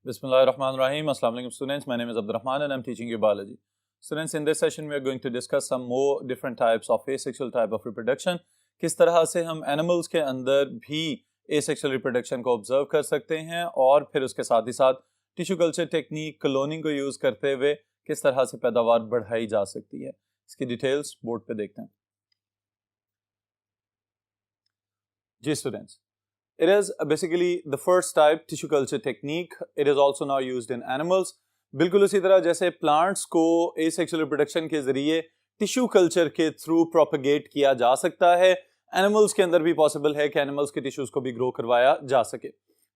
Bismillahirrahmanirrahim. Assalamu alaikum students. My name is Abdurrahman and I'm teaching you biology. Students, in this session we are going to discuss some more different types of asexual type of reproduction. किस तरह से हम animals के अंदर भी asexual reproduction को observe कर सकते हैं और फिर उसके साथ ही साथ टिश्यू कल्चर टेक्निक क्लोनिंग को यूज़ करते हुए किस तरह से पैदावार बढ़ाई जा सकती है, इसकी डिटेल्स बोर्ड पे देखते हैं। जी students, it is basically the first type tissue culture technique. It is also now used in animals. बिल्कुल उसी तरह जैसे प्लांट्स को asexual reproduction के जरिए टिश्यू कल्चर के थ्रू प्रोपगेट किया जा सकता है, एनिमल्स के अंदर भी पॉसिबल है कि एनिमल्स के टिश्यूज को भी ग्रो करवाया जा सके।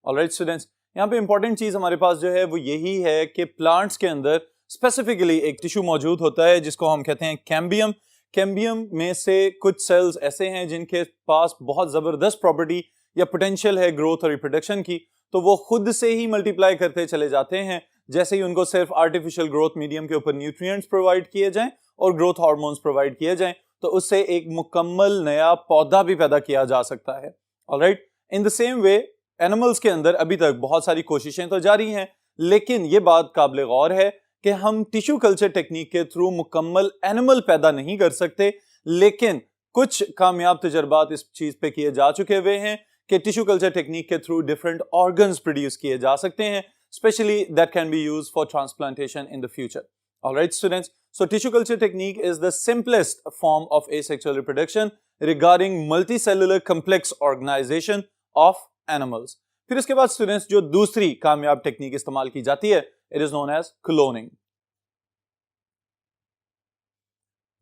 ऑलराइट स्टूडेंट्स, यहाँ पे इंपॉर्टेंट चीज हमारे पास जो है वो यही है कि प्लांट्स के अंदर स्पेसिफिकली एक टिश्यू मौजूद होता है जिसको हम कहते हैं कैम्बियम। कैम्बियम में से कुछ सेल्स ऐसे हैं जिनके पास बहुत जबरदस्त प्रॉपर्टी या पोटेंशियल है ग्रोथ और रिप्रोडक्शन की, तो वो खुद से ही मल्टीप्लाई करते चले जाते हैं जैसे ही उनको सिर्फ आर्टिफिशियल ग्रोथ मीडियम के ऊपर न्यूट्रिएंट्स प्रोवाइड किए जाएं और ग्रोथ हार्मोन्स प्रोवाइड किए जाएं, तो उससे एक मुकम्मल नया पौधा भी पैदा किया जा सकता है। Alright, in the same way animals के अंदर अभी तक बहुत सारी कोशिशें तो जारी हैं, लेकिन ये बात काबिल गौर है कि हम टिश्यू कल्चर टेक्निक के थ्रू मुकम्मल एनिमल पैदा नहीं कर सकते, लेकिन कुछ कामयाब तजर्बात इस चीज पे किए जा चुके हुए हैं कि टिश्यू कल्चर टेक्निक के थ्रू डिफरेंट ऑर्गन्स प्रोड्यूस किए जा सकते हैं, specially that can be used for transplantation in the future. Alright students, so tissue culture technique is the simplest form of asexual reproduction regarding multicellular complex organisation of animals. फिर इसके बाद students जो दूसरी कामयाब टेक्निक इस्तेमाल की जाती है, it is known as cloning.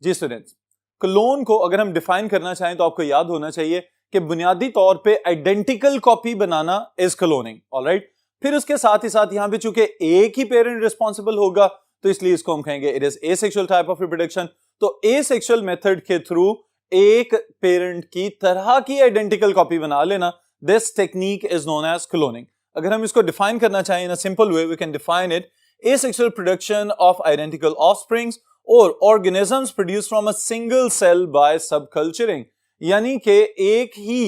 जी स्टूडेंट्स, क्लोन को अगर हम डिफाइन करना चाहें तो आपको याद होना चाहिए कि बुनियादी तौर पे identical copy banana is cloning. Alright, फिर उसके साथ ही साथ यहां पे चूंकि एक ही पेरेंट रिस्पॉन्सिबल होगा तो इसलिए इसको हम कहेंगे it is asexual type of reproduction. तो एसेक्सुअल मेथड के थ्रू एक पेरेंट की तरह की आइडेंटिकल कॉपी बना लेना, this technique is known as cloning. अगर हम इसको डिफाइन करना चाहें in a simple way, we can define it asexual production of identical offsprings और organisms produced from a single cell by subculturing. यानी कि एक ही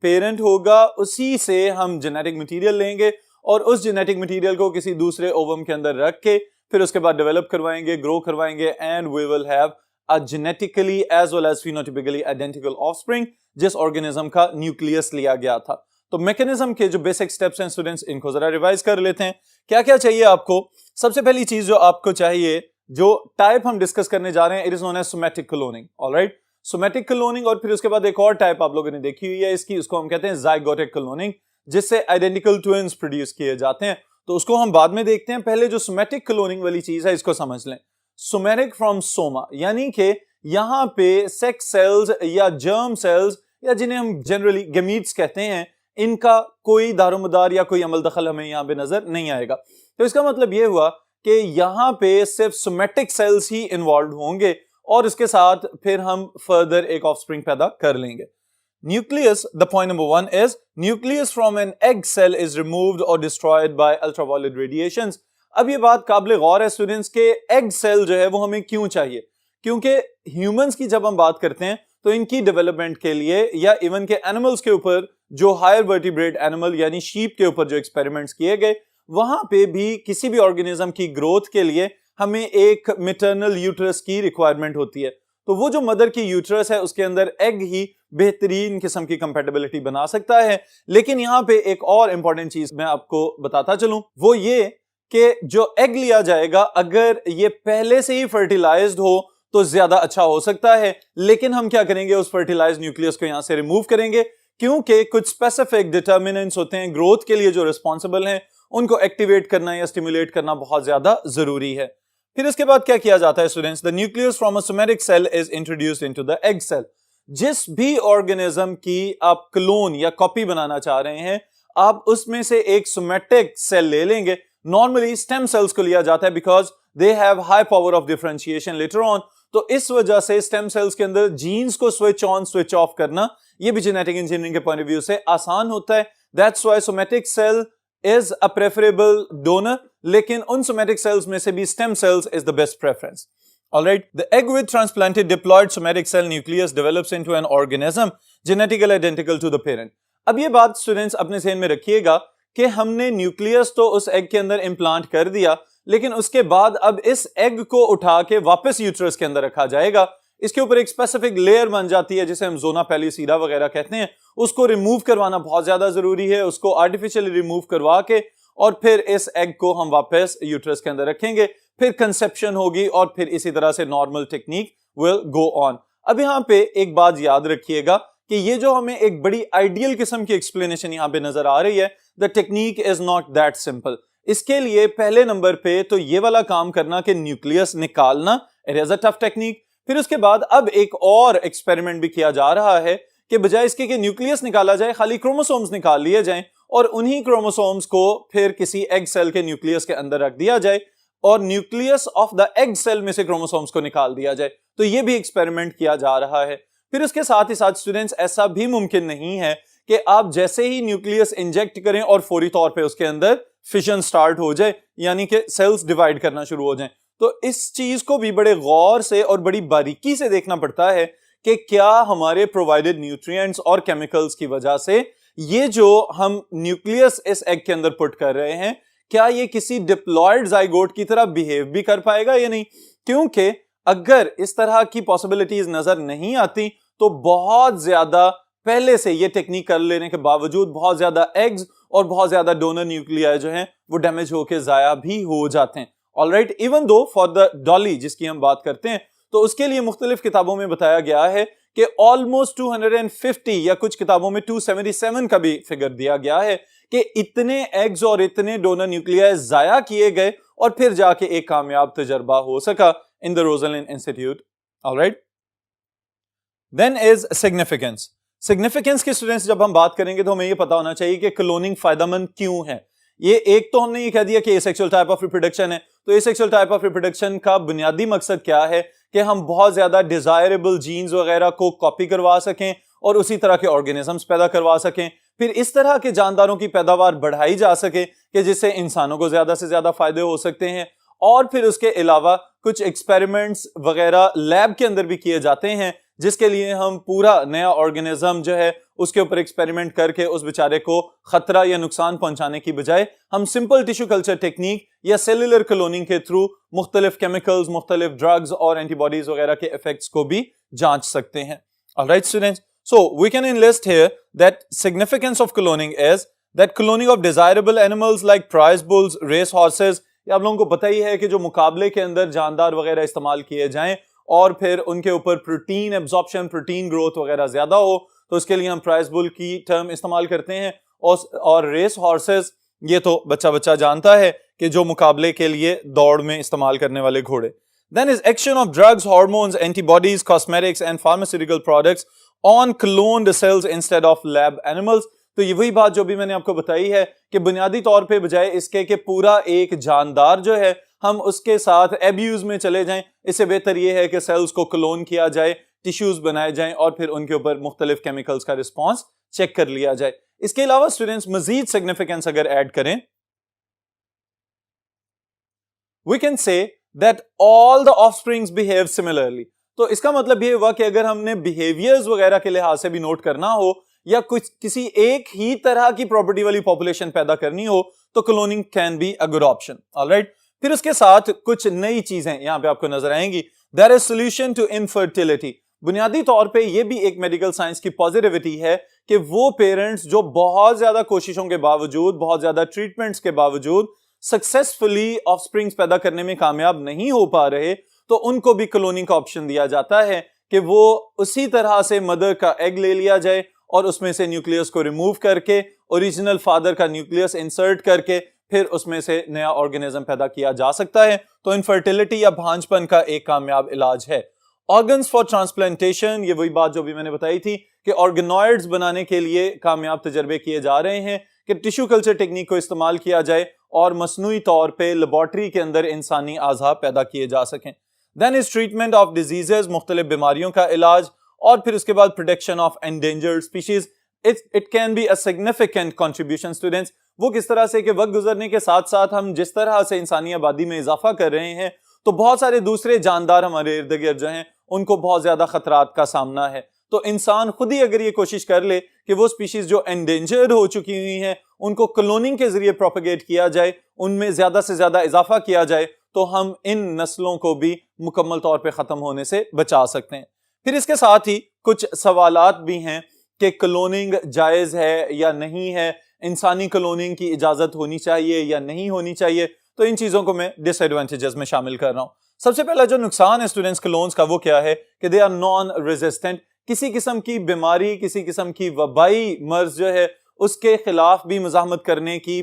पेरेंट होगा, उसी से हम जेनेटिक मटेरियल लेंगे और उस जेनेटिक मटेरियल को किसी दूसरे ओवम के अंदर रख के फिर उसके बाद डेवलप करवाएंगे, ग्रो करवाएंगे, and we will have a genetically as well as phenotypically identical offspring जिस ऑर्गेनिज्म का न्यूक्लियस लिया गया था। तो मैकेनिज्म के जो बेसिक स्टेप्स हैं स्टूडेंट्स, इनको जरा रिवाइज कर लेते हैं। क्या क्या चाहिए आपको? सबसे पहली चीज जो आपको चाहिए, जो टाइप हम डिस्कस करने जा रहे हैं, it is known as somatic cloning. Alright, somatic cloning, और फिर उसके बाद एक और टाइप आप लोगों ने देखी हुई है इसकी, उसको हम कहते हैं ज़ाइगोटिक क्लोनिंग, जिससे आइडेंटिकल ट्विन्स प्रोड्यूस किए जाते हैं। तो उसको हम बाद में देखते हैं, पहले जो सोमैटिक क्लोनिंग वाली चीज है इसको समझ लें। सोमैटिक फ्रॉम सोमा, यानी कि यहां पे सेक्स सेल्स या जर्म सेल्स या जिन्हें हम जनरली गैमीट्स कहते हैं, इनका कोई दारोमदार या कोई अमल दखल हमें यहां पे नजर नहीं आएगा। तो इसका मतलब यह हुआ कि यहां पे सिर्फ सोमैटिक सेल्स ही इन्वॉल्व होंगे और इसके साथ फिर हम फर्दर एक ऑफस्प्रिंग पैदा कर लेंगे। Nucleus, the point number 1 is nucleus from an egg cell is removed और डिस्ट्रॉयड बाय अल्ट्रावायलेट रेडिएशंस। अब ये बात काबिल गौर है स्टूडेंट्स के एग सेल जो है वो हमें क्यों चाहिए, क्योंकि ह्यूमंस की जब हम बात करते हैं तो इनकी डेवलपमेंट के लिए या इवन के एनिमल्स के ऊपर जो हायर वर्टिब्रेट एनिमल यानी शीप के ऊपर जो एक्सपेरिमेंट्स किए गए, वहां पे भी किसी भी ऑर्गेनिज्म की ग्रोथ के लिए हमें एक मैटरनल यूट्रस की रिक्वायरमेंट होती है। तो वो जो मदर की यूट्रस है उसके अंदर एग ही बेहतरीन किस्म की कंपैटिबिलिटी बना सकता है। लेकिन यहाँ पे एक और इंपॉर्टेंट चीज मैं आपको बताता चलूं, वो ये कि जो एग लिया जाएगा अगर ये पहले से ही फर्टिलाइज्ड हो तो ज्यादा अच्छा हो सकता है, लेकिन हम क्या करेंगे, उस फर्टिलाइज्ड न्यूक्लियस को यहां से रिमूव करेंगे, क्योंकि कुछ स्पेसिफिक डिटर्मिनेंट्स होते हैं ग्रोथ के लिए जो रिस्पॉन्सिबल हैं, उनको एक्टिवेट करना या स्टिमुलेट करना बहुत ज्यादा जरूरी है। फिर इसके बाद क्या किया जाता है students, the nucleus from a somatic cell is introduced into the egg cell. जिस भी ऑर्गेनिज्म की आप क्लोन या कॉपी बनाना चाह रहे हैं, आप उसमें से एक सोमैटिक सेल ले लेंगे। नॉर्मली स्टेम सेल्स को लिया जाता है because they have high power of differentiation later on. तो इस वजह से स्टेम सेल्स के अंदर जीन्स को स्विच ऑन स्विच ऑफ करना ये भी जेनेटिक इंजीनियरिंग के पॉइंट ऑफ व्यू से आसान होता है। That's why somatic cell is a preferable donor, लेकिन उन सोमैटिक सेल्स में से भी stem cells is the best preference. Alright, the egg with transplanted diploid somatic cell nucleus develops into an organism genetically identical to the parent. अब ये बात students अपने ज़हन में रखिएगा कि हमने न्यूक्लियस तो उस एग के अंदर इम्प्लांट कर दिया, लेकिन उसके बाद अब इस एग को उठा के वापस यूट्रस के अंदर रखा जाएगा। इसके ऊपर एक स्पेसिफिक लेयर बन जाती है जिसे हम जोना पेल्यूसिडा वगैरह कहते हैं, उसको रिमूव करवाना बहुत ज्यादा जरूरी है। उसको आर्टिफिशियली रिमूव करवा के और फिर इस एग को हम वापस यूट्रस के अंदर रखेंगे, फिर कंसेप्शन होगी और फिर इसी तरह से normal technique will go on. अब यहाँ पे एक बात याद रखिएगा कि ये जो हमें एक बड़ी आइडियल किस्म की एक्सप्लेनेशन यहाँ पे नजर आ रही है, the technique is not that simple. इसके लिए पहले नंबर पे तो ये वाला काम करना कि न्यूक्लियस निकालना, it is a tough technique. फिर उसके बाद अब एक और एक्सपेरिमेंट भी किया जा रहा है कि बजाय इसके कि न्यूक्लियस निकाला जाए, खाली क्रोमोसोम्स निकाल लिए जाएं और उन्हीं क्रोमोसोम्स को फिर किसी एग सेल के न्यूक्लियस के अंदर रख दिया जाए और nucleus of the egg cell में से क्रोमोसोम्स को निकाल दिया जाए। तो ये भी एक्सपेरिमेंट किया जा रहा है। फिर उसके साथ ही साथ स्टूडेंट्स, ऐसा भी मुमकिन नहीं है कि आप जैसे ही न्यूक्लियस इंजेक्ट करें और फौरी तौर पे उसके अंदर फिशन स्टार्ट हो जाए, यानी कि सेल्स डिवाइड करना शुरू हो जाएं। तो इस चीज को भी बड़े गौर से और बड़ी बारीकी से देखना पड़ता है कि क्या हमारे प्रोवाइडेड न्यूट्रिएंट्स और केमिकल्स की वजह से ये जो हम न्यूक्लियस इस एग के अंदर पुट कर रहे हैं, क्या ये किसी डिप्लॉयड जाइगोट की तरह बिहेव भी कर पाएगा या नहीं। क्योंकि अगर इस तरह की पॉसिबिलिटीज नजर नहीं आती तो बहुत ज्यादा पहले से ये टेक्निक कर लेने के बावजूद बहुत ज्यादा एग्स और बहुत ज्यादा डोनर न्यूक्लियाई जो हैं वो डैमेज होकर जाया भी हो जाते हैं। Alright, even though for the Dolly जिसकी हम बात करते हैं, तो उसके लिए मुख्तलिफ किताबों में बताया गया है कि ऑलमोस्ट 250 या कुछ किताबों में 277 का भी फिगर दिया गया है कि इतने एग्स और इतने डोनर न्यूक्लियाई जाया किए गए और फिर जाके एक कामयाब तजर्बा हो सका in the Roslin Institute. Alright, then is significance. Significance के स्टूडेंट्स जब हम बात करेंगे तो हमें ये पता होना चाहिए कि क्लोनिंग फायदेमंद क्यों है। ये एक तो हमने ये कह दिया कि एसेक्सुअल टाइप ऑफ रिप्रोडक्शन है, तो एसेक्सुअल टाइप ऑफ रिप्रोडक्शन का बुनियादी मकसद क्या है कि हम बहुत ज्यादा डिजायरेबल जीन्स वगैरह को कॉपी करवा सकें और उसी तरह के ऑर्गेनिजम्स पैदा करवा सकें, फिर इस तरह के जानदारों की पैदावार बढ़ाई जा सके कि जिससे इंसानों को ज्यादा से ज्यादा फायदे हो सकते हैं। और फिर उसके अलावा कुछ एक्सपेरिमेंट्स वगैरह लैब के अंदर भी किए जाते हैं जिसके लिए हम पूरा नया ऑर्गेनिज्म जो है उसके ऊपर एक्सपेरिमेंट करके उस बेचारे को खतरा या नुकसान पहुंचाने की बजाय हम सिंपल टिश्यू कल्चर टेक्निक या सेलुलर क्लोनिंग के थ्रू मुख्तलिफ केमिकल्स, मुख्तलिफ ड्रग्स और एंटीबॉडीज वगैरह के इफेक्ट्स को भी जांच सकते हैं। Alright students, so we can enlist here that significance of cloning is that cloning of desirable animals like prize bulls, race horses, ये आप लोगों को पता ही है कि जो मुकाबले के अंदर जानदार वगैरह इस्तेमाल किए जाएं और फिर उनके ऊपर प्रोटीन एब्जॉर्प्शन, प्रोटीन ग्रोथ वगैरह ज्यादा हो, तो उसके लिए हम प्राइज बुल की टर्म इस्तेमाल करते हैं। और रेस हॉर्सेस, ये तो बच्चा बच्चा जानता है कि जो मुकाबले के लिए दौड़ में इस्तेमाल करने वाले घोड़े। Then is action of drugs, hormones, antibodies, cosmetics and pharmaceutical products on cloned cells instead of lab animals. तो ये वही बात जो भी मैंने आपको बताई है कि बुनियादी तौर पे बजाय इसके कि पूरा एक जानदार जो है हम उसके साथ एब्यूज में चले जाएं, इससे बेहतर ये है कि सेल्स को क्लोन किया जाए, टिश्यूज बनाए जाएं और फिर उनके ऊपर मुख्तलिफ केमिकल्स का रिस्पॉन्स चेक कर लिया जाए। इसके अलावा स्टूडेंट्स मजीद सिग्निफिकेंस अगर ऐड करें, we can say that all the offsprings behave similarly. तो इसका मतलब ये हुआ कि अगर हमने बिहेवियर्स वगैरह के लिहाज से भी नोट करना हो या कुछ किसी एक ही तरह की प्रॉपर्टी वाली पॉपुलेशन पैदा करनी हो तो cloning can be a good option. Alright, फिर उसके साथ कुछ नई चीजें यहां पे आपको नजर आएंगी। There is solution to infertility. बुनियादी तौर पे ये भी एक मेडिकल साइंस की पॉजिटिविटी है कि वो पेरेंट्स जो बहुत ज्यादा कोशिशों के बावजूद, बहुत ज्यादा ट्रीटमेंट्स के बावजूद सक्सेसफुली ऑफस्प्रिंग्स पैदा करने में कामयाब नहीं हो पा रहे, तो उनको भी क्लोनिंग का ऑप्शन दिया जाता है कि वो उसी तरह से मदर का एग ले लिया जाए और उसमें से न्यूक्लियस को रिमूव करके ओरिजिनल फादर का न्यूक्लियस इंसर्ट करके फिर उसमें से नया ऑर्गेनिज्म पैदा किया जा सकता है। तो इनफर्टिलिटी या भांजपन का एक कामयाब इलाज है। ऑर्गन्स फॉर ट्रांसप्लांटेशन, ये वही बात जो भी मैंने बताई थी कि ऑर्गेनॉइड्स बनाने के लिए कामयाब तजर्बे किए जा रहे हैं कि टिश्यू कल्चर टेक्निक को इस्तेमाल किया जाए और मसनूई तौर पे लेबोरेटरी के अंदर इंसानी आज़ा पैदा किए जा सकें। Then is treatment of diseases, मुख्तलिफ बीमारियों का इलाज, और फिर उसके बाद protection of endangered species. It can be a significant contribution students. वो किस तरह से कि वक्त गुजरने के साथ साथ हम जिस तरह से इंसानी आबादी में इजाफा कर रहे हैं तो बहुत सारे दूसरे जानदार हमारे इर्द गिर्द जो हैं उनको बहुत ज्यादा खतरात का सामना है। तो इंसान खुद ही अगर ये कोशिश कर ले कि वो स्पीशीज जो एंडेंजर्ड हो चुकी हुई हैं उनको क्लोनिंग के जरिए प्रोपेगेट किया जाए, उनमें ज्यादा से ज्यादा इजाफा किया जाए, तो हम इन नस्लों को भी मुकम्मल तौर पे खत्म होने से बचा सकते हैं। फिर इसके साथ ही कुछ सवालात भी हैं कि क्लोनिंग जायज है या नहीं है, इंसानी क्लोनिंग की इजाजत होनी चाहिए या नहीं होनी चाहिए। तो इन चीजों को मैं डिसएडवांटेजेस में शामिल कर रहा हूं। सबसे पहला जो नुकसान है स्टूडेंट्स क्लोन्स का वो क्या है कि दे आर नॉन रेजिस्टेंट। किसी किस्म की बीमारी, किसी किस्म की वबाई मर्ज जो है उसके खिलाफ भी मुजाहमत करने की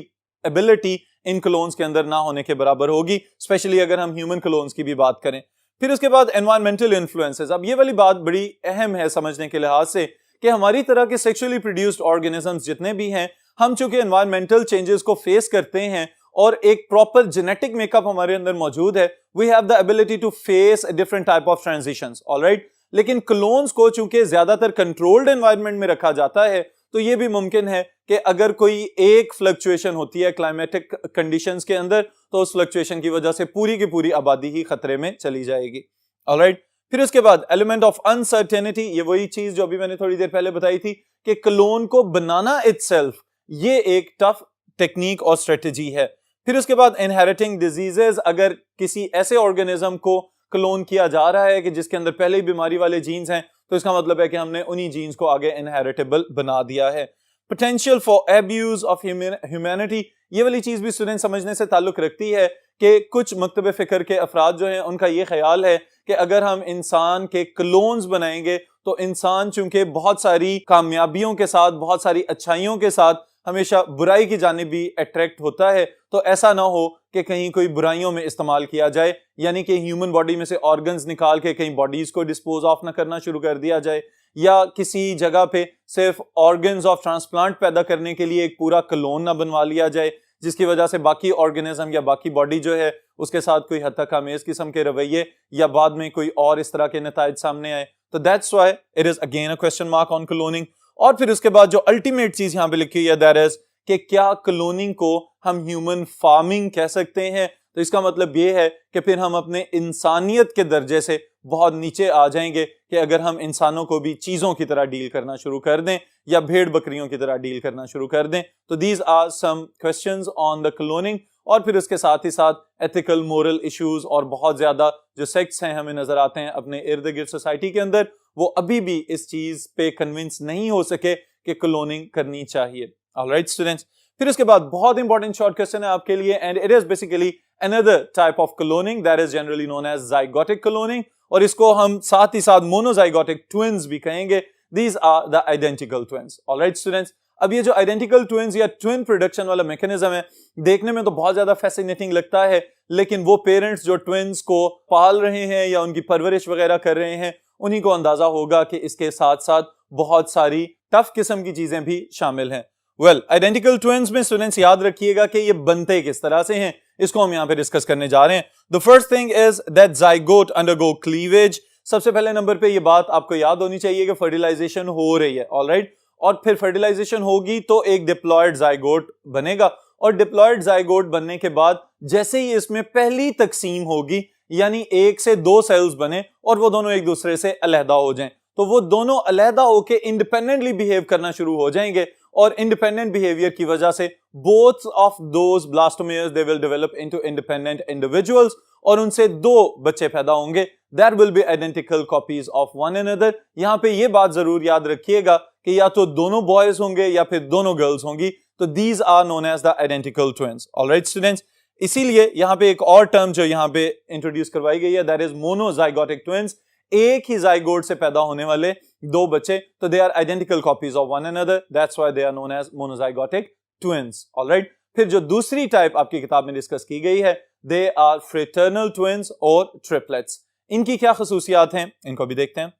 एबिलिटी इन क्लोन्स के अंदर ना होने के बराबर होगी, स्पेशली अगर हम ह्यूमन क्लोन्स की भी बात करें। फिर उसके बाद एनवायरमेंटल इन्फ्लुएंसेस। अब ये वाली बात बड़ी अहम है समझने के लिहाज से कि हमारी तरह के सेक्सुअली प्रोड्यूस्ड ऑर्गेनिजम्स जितने भी हैं, हम चूंकि एनवायरमेंटल चेंजेस को फेस करते हैं और एक प्रॉपर जेनेटिक मेकअप हमारे अंदर मौजूद है, we have the ability to face different type of transitions, alright. लेकिन क्लोन्स को चूंकि ज्यादातर कंट्रोल्ड एनवायरनमेंट में रखा जाता है, तो ये भी मुमकिन है कि अगर कोई एक फ्लक्चुएशन होती है क्लाइमेटिक कंडीशंस के अंदर, तो उस फ्लक्चुएशन की वजह से पूरी की पूरी आबादी ही खतरे में चली जाएगी, ऑलराइट। फिर उसके बाद एलिमेंट ऑफ अनसर्टेनिटी। ये वही चीज जो अभी मैंने थोड़ी देर पहले बताई थी कि क्लोन को बनाना इटसेल्फ ये एक टफ टेक्निक और स्ट्रेटेजी है। फिर उसके बाद इनहेरिटिंग डिजीजेस। अगर किसी ऐसे ऑर्गेनिज्म को क्लोन किया जा रहा है कि जिसके अंदर पहले ही बीमारी वाले जीन्स हैं, तो इसका मतलब है कि हमने उन्हीं जीन्स को आगे इनहेरिटेबल बना दिया है। Potential for abuse of humanity. ये वाली चीज भी स्टूडेंट समझने से ताल्लुक रखती है कि कुछ मकतब फिक्र के अफराद जो हैं उनका ये ख्याल है कि अगर हम इंसान के क्लोन्स बनाएंगे तो इंसान चूंकि बहुत सारी कामयाबियों के साथ, बहुत सारी अच्छाइयों के साथ हमेशा बुराई की जानिब भी अट्रैक्ट होता है, तो ऐसा ना हो कि कहीं कोई बुराइयों में इस्तेमाल किया जाए, यानी कि ह्यूमन बॉडी में से ऑर्गन्स निकाल के कहीं बॉडीज को डिस्पोज ऑफ ना करना शुरू कर दिया जाए, या किसी जगह पे सिर्फ ऑर्गन्स ऑफ ट्रांसप्लांट पैदा करने के लिए एक पूरा क्लोन ना बनवा लिया जाए, जिसकी वजह से बाकी ऑर्गेनिज्म या बाकी बॉडी जो है उसके साथ कोई हद तक आमेज किस्म के रवैये या बाद में कोई और इस तरह के नताइज सामने आए। तो that's why it is again a question mark on cloning. और फिर उसके बाद जो अल्टीमेट चीज यहां पे लिखी हुई है दैट इज कि क्या क्लोनिंग को हम ह्यूमन फार्मिंग कह सकते हैं। तो इसका मतलब ये है कि फिर हम अपने इंसानियत के दर्जे से बहुत नीचे आ जाएंगे कि अगर हम इंसानों को भी चीजों की तरह डील करना शुरू कर दें या भेड़ बकरियों की तरह डील करना शुरू कर दें। तो these are some questions on the cloning. और फिर उसके साथ ही साथ एथिकल मोरल इश्यूज और बहुत ज्यादा जो सेक्ट्स हैं हमें नजर आते हैं अपने इर्द गिर्द सोसाइटी के अंदर, वो अभी भी इस चीज पे कन्विंस नहीं हो सके कि क्लोनिंग करनी चाहिए। ऑलराइट स्टूडेंट्स, फिर उसके बाद बहुत इंपॉर्टेंट शॉर्ट क्वेश्चन है आपके लिए and it is basically another type of cloning that is generally known as zygotic cloning, और इसको हम साथ ही साथ monozygotic twins भी कहेंगे। These are the identical twins. Alright students, अब ये जो identical twins या twin production वाला mechanism है, देखने में तो बहुत ज्यादा fascinating लगता है, लेकिन वो पेरेंट्स जो ट्विंस को पाल रहे हैं या उनकी परवरिश वगैरह कर रहे हैं, उन्हीं को अंदाजा होगा कि इसके साथ साथ बहुत सारी टफ किस्म की चीजें भी शामिल हैं। वेल, आइडेंटिकल ट्विंस में स्टूडेंट्स याद रखिएगा कि ये बनते किस तरह से हैं, इसको हम यहां पे डिस्कस करने जा रहे हैं। The first thing is that zygote undergo cleavage. सबसे पहले नंबर पे ये बात आपको याद होनी चाहिए कि फर्टिलाइजेशन हो रही है, ऑलराइट, और फिर फर्टिलाइजेशन होगी तो एक डिप्लॉयड जाइगोट बनेगा, और डिप्लॉयड जाइगोट बनने के बाद जैसे ही इसमें पहली तकसीम होगी, यानी एक से दो सेल्स बने और वो दोनों एक दूसरे से अलहदा हो जाएं, तो वो दोनों अलहदा होके इंडिपेंडेंटली बिहेव करना शुरू हो जाएंगे, और इंडिपेंडेंट बिहेवियर की वजह से both of those blastomeres they will develop into independent individuals, और उनसे दो बच्चे पैदा होंगे। There will be identical copies of one another. यहां पे ये बात जरूर याद रखिएगा कि या तो दोनों बॉयज होंगे या फिर दोनों गर्ल्स होंगी, तो these are known as the identical twins. Alright students, इसीलिए यहां पे एक और टर्म जो यहां पे इंट्रोड्यूस करवाई गई है दैट इज मोनोजाइगोटिक ट्विंस। एक ही जाइगोट से पैदा होने वाले दो बच्चे, तो they are identical copies of one another, that's why they are known as monozygotic twins. Alright, फिर जो दूसरी टाइप आपकी किताब में डिस्कस की गई है, दे आर फ्रेटर्नल ट्विंस और ट्रिपलेट्स। इनकी क्या खसूसियात हैं, इनको भी देखते हैं।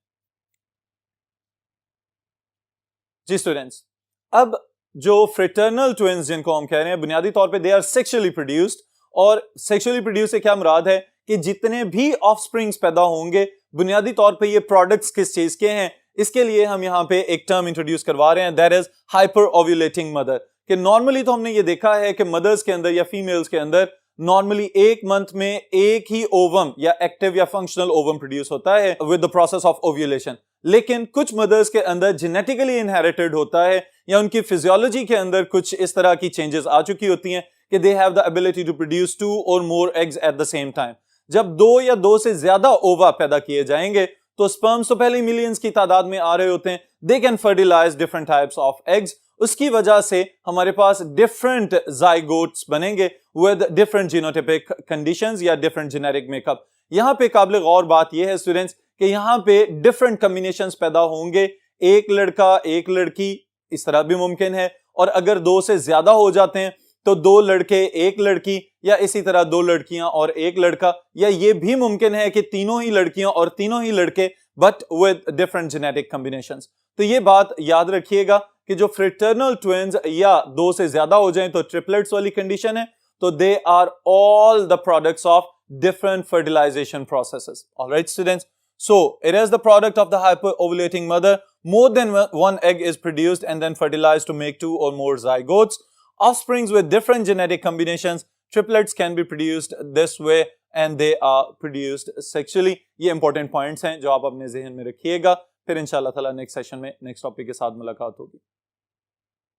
जी स्टूडेंट्स, अब जो फ्रेटर्नल ट्विंस जिनको हम कह रहे हैं, बुनियादी तौर पे दे आर सेक्सुअली प्रोड्यूस्ड, और सेक्सुअली प्रोड्यूस से क्या मुराद है कि जितने भी ऑफस्प्रिंग्स पैदा होंगे, बुनियादी तौर पे ये प्रोडक्ट्स किस चीज के हैं, इसके लिए हम यहां पे एक टर्म इंट्रोड्यूस करवा रहे हैं दैट इज हाइपर ओव्यूलेटिंग मदर। कि नॉर्मली तो हमने ये देखा है कि मदर्स के अंदर या फीमेल्स के अंदर नॉर्मली एक मंथ में एक ही ओवम या एक्टिव या फंक्शनल ओवम प्रोड्यूस होता है with the process of ovulation. लेकिन कुछ मदर्स के अंदर जेनेटिकली इनहेरिटेड होता है या उनकी फिजियोलॉजी के अंदर कुछ इस तरह की चेंजेस आ चुकी होती हैं कि they have the ability to produce 2 और more eggs at the same time. जब 2 या 2 से ज्यादा ओवा पैदा किए जाएंगे तो स्पर्म्स तो पहले मिलियंस की तादाद में आ रहे होते हैं, they can fertilize different types of eggs. उसकी वजह से हमारे पास डिफरेंट जाइगोट्स बनेंगे विद डिफरेंट जीनोटाइपिक कंडीशंस या डिफरेंट जेनेटिक मेकअप। यहां पे काबिल गौर बात यह है स्टूडेंट्स कि यहां पे डिफरेंट कॉम्बिनेशंस पैदा होंगे, एक लड़का एक लड़की इस तरह भी मुमकिन है, और अगर 2 से ज्यादा हो जाते हैं तो 2 लड़के एक लड़की या इसी तरह 2 लड़कियां और एक लड़का, या ये भी मुमकिन है कि तीनों ही लड़कियां और तीनों ही लड़के but with different genetic combinations. तो ये बात याद रखिएगा कि जो फ्रेटर्नल ट्विन्स या 2 से ज्यादा हो जाएं तो ट्रिपलेट्स वाली कंडीशन है, तो they are all the products of different fertilization processes. All right, students. So it is the product of the hyperovulating mother. More than one egg is produced and then fertilized to make 2 or more zygotes. Offsprings with different genetic combinations, triplets can be produced this way and they are produced sexually. ये important points हैं जो आप अपने ज़हन में रखिएगा। फिर इंशाल्लाह ताला नेक्स्ट सेशन में नेक्स्ट टॉपिक के साथ मुलाकात होगी।